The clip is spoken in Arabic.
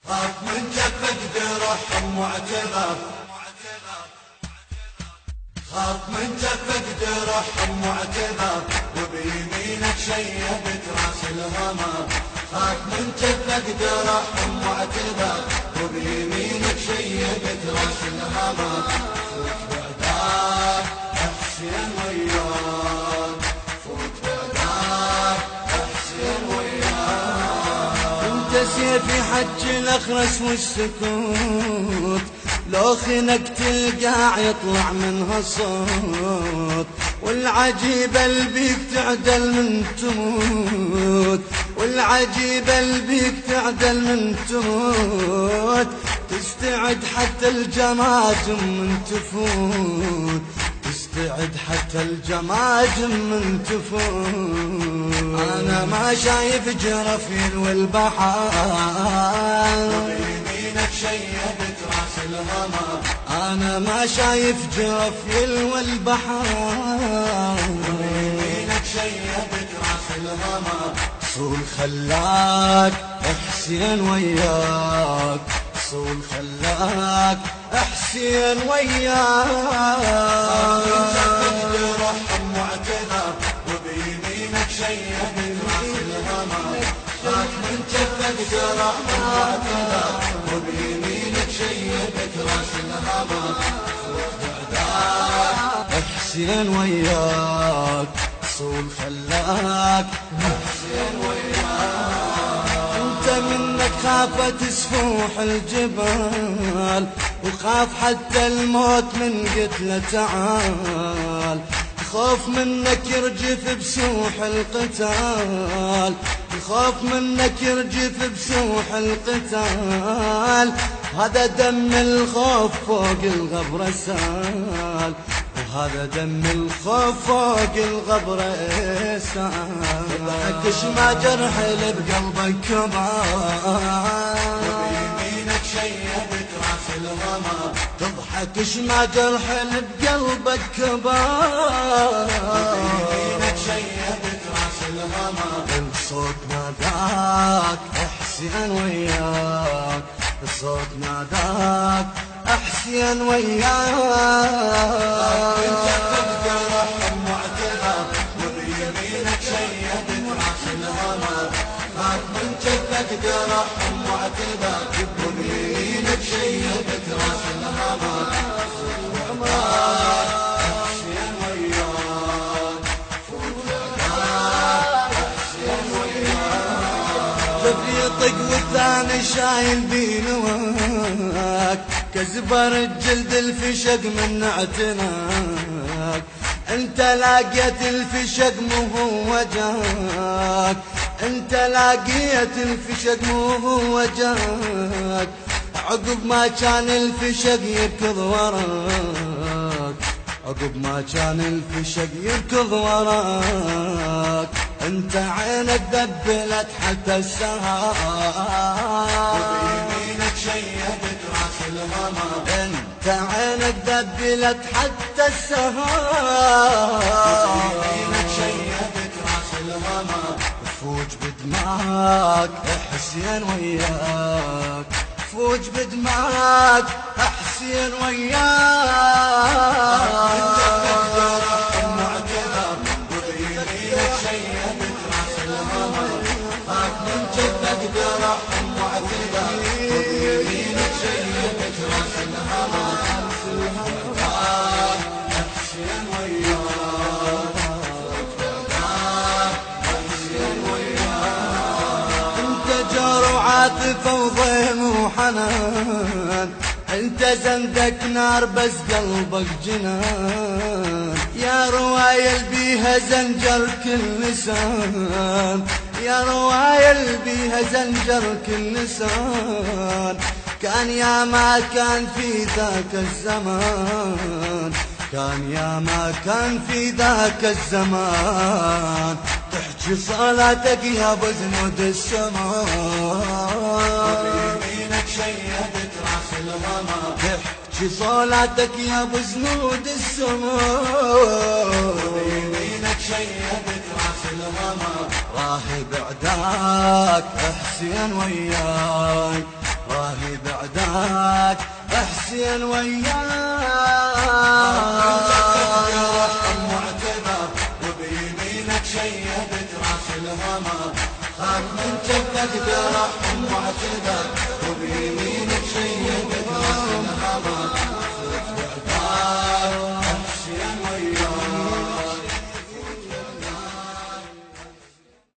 خاف من جفك درح معتذر، خاف من جفك درح معتذر، وبيمينك شيبت راس الهمر. خاف من جفك درح معتذر، وبيمينك شيبت راس الهمر. فوت بعدك احسن وياك، فوت بعدك احسن وياك. انت سيفي حج الاخرس والسكوت، لو خنق تلقى يطلع منها صوت. والعجيبة اللي بيك تعدل من تموت، والعجيبة اللي بيك تعدل من تموت. تستعد حتى الجماجم من تفوت، تستعد حتى الجماجم من تفوت. أنا ما شايف جرفين والبحر، وبيمينك شيبت راس الهمر. أنا ما شايف جرفين والبحر، وبيمينك شيبت راس الهمر. صول خلاك حسين وياك، صول خلاك حسين وياك. درح معتذر، وبيمينك شيبت راس الهمر. خاف من جفك درح معتذر، وبيمينك شيبت راس الهمر. فوت بعدك حسين وياك، صول خلاك حسين وياك. انت منك خافت سفوح الجبال، وخاف حتى الموت من قتله تعال. خوف منك يرجف بسوح القتال، الخوف منك يرجف بسوح القتال. هذا دم الخوف فوق الغبرة سال، وهذا دم الخوف فوق الغبرة سال. تضحكش ما جرح اللي بقلبك كبار، وبيمينك شيبت راس الهمر. تضحكش ما جرح اللي بقلبك كبار، وبيمينك شيبت راس الهمر. الصوت ناداك حسين وياك، الصوت ناداك حسين وياك. من جفك درح معتذر، وبيمينك شيبت راس الهمر. خاف من جفك درح معتذر، وبيمينك شيبت راس الهمر. حسين وياك، فوت بعدك حسين وياك. تفريطك والثاني شايل بينواك، كزبر الجلد الفشق من اعتناك. انت لاقيت الفشق مو هو جاك، انت لاقيت الفشق مو هو جاك. عقب ما كان الفشق يركض وراك، عقب ما كان الفشق يركض وراك. انت عينك دبلت حتى السهار، وبيمينك شيبت راس الهمر. انت عينك دبلت حتى السهار، وبيمينك شيبت راس الهمر. فوج بدماك حسين وياك، فوج بدماك حسين وياك. عاطفة وضيم وحنان، انت زندك نار بس قلبك جنان. يا رواية بيها زنجر كل لسان، يا رواية بيها زنجر كل لسان. كان يا ما كان في ذاك الزمان، كان يا ما كان في ذاك الزمان. تحكي صلاتك يا ابو زنود السمان، وبيمينك شيبت راس الهمر. تحكي صلاتك يا ابو زنود السمان، وبيمينك شيبت راس الهمر. راهي بعداك حسين وياك، باهي بعداك حسين وياك معتبر وبيمينك شيدت راس الهمر خاف من جدك برحم معتبر وبيمينك شيدت راس الهمر